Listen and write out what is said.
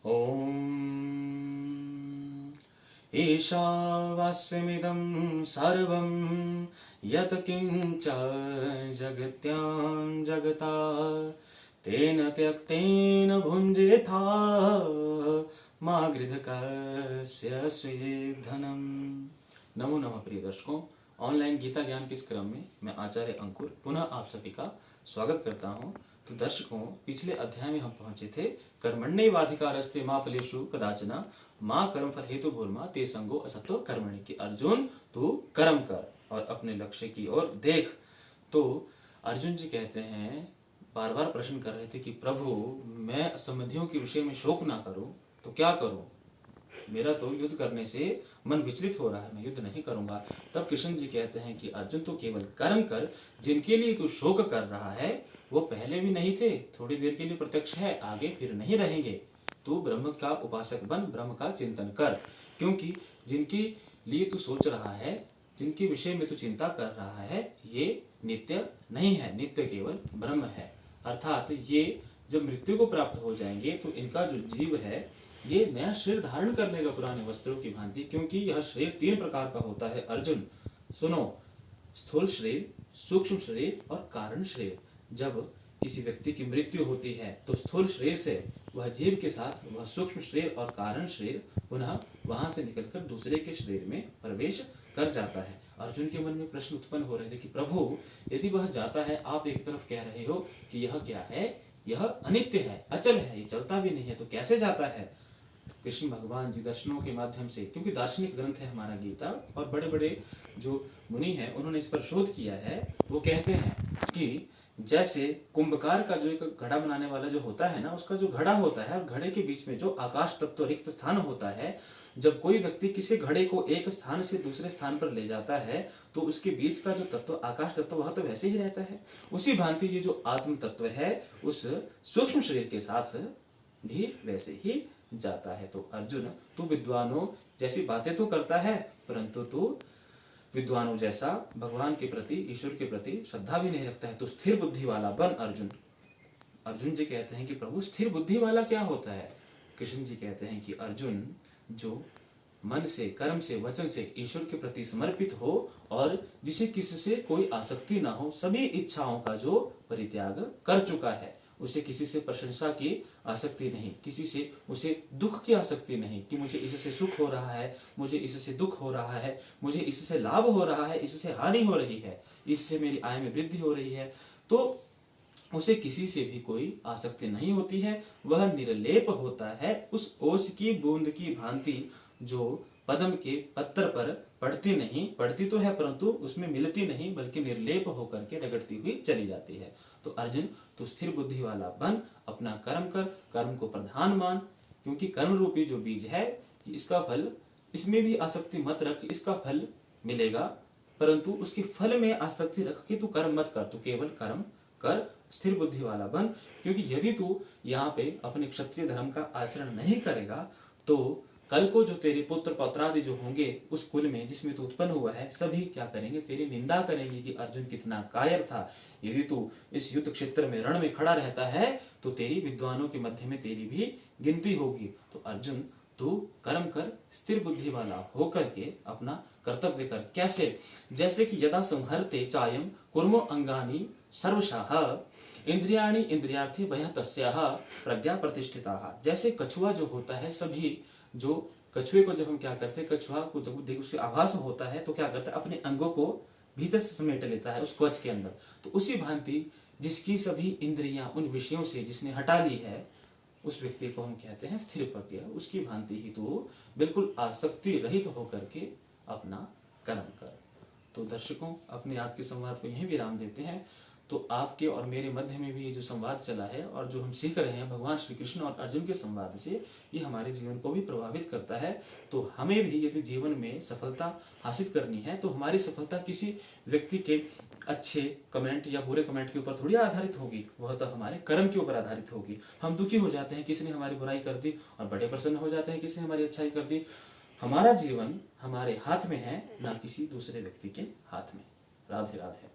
ॐ ईशावास्यमिदं सर्वं यत् किञ्च जगत्यां जगता तेन त्यक्तेन भुञ्जेथा मा गृधकस्य स्वेद्धनम्। नमो नमः प्रिय दर्शकों, ऑनलाइन गीता ज्ञान के इस क्रम में मैं आचार्य अंकुर पुनः आप सभी का स्वागत करता हूं। तो दर्शकों, पिछले अध्याय में हम पहुंचे थे कर्मण्येवाधिकारस्ते मा फलेषु कदाचन मां कर्म फल हेतु भूर्मा ते संगो असतो कर्मणि की अर्जुन तू कर्म कर और अपने लक्ष्य की ओर देख। तो अर्जुन जी कहते हैं, बार बार प्रश्न कर रहे थे कि प्रभु मैं संबंधियों के विषय में शोक ना करूं तो क्या करूं, मेरा तो युद्ध करने से मन विचलित हो रहा है, मैं युद्ध नहीं करूंगा। तब कृष्ण जी कहते हैं कि अर्जुन तो केवल कर्म कर, जिनके लिए तू शोक कर रहा है वो पहले भी नहीं थे, थोड़ी देर के लिए प्रत्यक्ष है, आगे फिर नहीं रहेंगे। तू ब्रह्म का उपासक बन, ब्रह्म का चिंतन कर, क्योंकि जिनके लिए तू सोच रहा है, जिनके विषय में तू चिंता कर रहा है, ये नित्य नहीं है, नित्य केवल ब्रह्म है। अर्थात ये जब मृत्यु को प्राप्त हो जाएंगे तो इनका जो जीव है ये नया शरीर धारण कर लेगा पुराने वस्त्रों की भांति, क्योंकि यह शरीर 3 प्रकार का होता है। अर्जुन सुनो, स्थूल शरीर, सूक्ष्म शरीर और कारण शरीर। जब किसी व्यक्ति की मृत्यु होती है तो स्थूल शरीर से वह जीव के साथ वह सूक्ष्म शरीर और कारण शरीर पुनः वहां से निकलकर दूसरे के शरीर में प्रवेश कर जाता है। अर्जुन के मन में प्रश्न उत्पन्न हो रहे थे कि प्रभु यदि वह जाता है, आप एक तरफ कह रहे हो कि यह क्या है, यह अनित्य है, अचल है, ये चलता भी नहीं है, तो कैसे जाता है। कृष्ण भगवान जी दर्शनों के माध्यम से, क्योंकि दार्शनिक ग्रंथ है हमारा गीता और बड़े बड़े जो मुनि हैं उन्होंने इस पर शोध किया है, वो कहते हैं कि जैसे कुंभकार का जो एक घड़ा बनाने वाला जो होता है ना, उसका जो घड़ा होता है, घड़े के बीच में जो आकाश तत्व रिक्त स्थान होता है, जब कोई व्यक्ति किसी घड़े को एक स्थान से दूसरे स्थान पर ले जाता है तो उसके बीच का जो तत्व आकाश तत्व वह तो वैसे ही रहता है। उसी भांति ये जो आत्म तत्व है उस सूक्ष्म शरीर के साथ भी वैसे ही जाता है। तो अर्जुन तू विद्वानों जैसी बातें तो करता है, परंतु तू विद्वानों जैसा भगवान के प्रति, ईश्वर के प्रति श्रद्धा भी नहीं रखता है। तो स्थिर बुद्धि वाला बन अर्जुन। अर्जुन जी कहते हैं कि प्रभु स्थिर बुद्धि वाला क्या होता है। कृष्ण जी कहते हैं कि अर्जुन जो मन से, कर्म से, वचन से ईश्वर के प्रति समर्पित हो और जिसे किसी से कोई आसक्ति ना हो, सभी इच्छाओं का जो परित्याग कर चुका है, उसे किसी से प्रशंसा की आसक्ति नहीं, किसी से उसे दुख की आसक्ति नहीं कि मुझे इससे सुख हो रहा है, मुझे इससे दुख हो रहा है, मुझे इससे लाभ हो रहा है, इससे हानि हो रही है, इससे मेरी आय में वृद्धि हो रही है, तो उसे किसी से भी कोई आसक्ति नहीं होती है। वह निर्लेप होता है, उस ओस की बूंद की भांति जो पद्म के पत्थर पर पड़ती नहीं, पड़ती तो है परंतु उसमें मिलती नहीं, बल्कि निर्लेप होकर के रगड़ती हुई चली जाती है। तो अर्जुन तू स्थिर बुद्धि वाला बन, अपना कर्म कर, कर्म को प्रधान मान, क्योंकि कर्म रूपी जो बीज है इसका फल, इसमें भी आसक्ति मत रख, इसका फल मिलेगा, परंतु उसके फल में आसक्ति रख के तू कर्म मत कर, तू केवल कर्म कर, स्थिर बुद्धि वाला बन। क्योंकि यदि तू यहाँ पे अपने क्षत्रिय धर्म का आचरण नहीं करेगा तो कल को जो तेरे पुत्र पौत्रादि जो होंगे उस कुल में जिसमें तू उत्पन्न हुआ है, सभी क्या करेंगे, तेरी निंदा करेंगे कि अर्जुन कितना कायर था। यदि तू इस युद्ध क्षेत्र में रण में खड़ा रहता है तो तेरी विद्वानों के मध्य में तेरी भी गिनती होगी। तो अर्जुन तू कर्म कर, स्थिर बुद्धि वाला होकर के अपना कर्तव्य कर। कैसे? जैसे कि यदा संहरते चायम कुर्मो अंगानी सर्वशाह इंद्रियाणि इंद्रियार्थी भय तस्याः प्रज्ञा प्रतिष्ठिता। जैसे कछुआ जो होता है, सभी जो कछुए को जब हम क्या करते हैं, कछुआ को जब देख उसके आभास होता है तो क्या करता है, अपने अंगों को भीतर से समेट लेता है उस कवच के अंदर। तो उसी भांति जिसकी सभी इंद्रियां उन विषयों से जिसने हटा ली है, उस व्यक्ति को हम कहते हैं स्थिर प्रज्ञ। उसकी भांति ही तो बिल्कुल आसक्ति रहित होकर के अपना कर्म कर। तो दर्शकों, अपने आज के संवाद को यहीं विराम देते हैं। तो आपके और मेरे मध्य में भी ये जो संवाद चला है और जो हम सीख रहे हैं भगवान श्री कृष्ण और अर्जुन के संवाद से, ये हमारे जीवन को भी प्रभावित करता है। तो हमें भी यदि जीवन में सफलता हासिल करनी है तो हमारी सफलता किसी व्यक्ति के अच्छे कमेंट या बुरे कमेंट के ऊपर थोड़ी आधारित होगी, वह तो हमारे कर्म के ऊपर आधारित होगी। हम दुखी हो जाते हैं किसी ने हमारी बुराई कर दी और बड़े प्रसन्न हो जाते हैं किसी ने हमारी अच्छाई कर दी। हमारा जीवन हमारे हाथ में है, ना किसी दूसरे व्यक्ति के हाथ में। राधे राधे।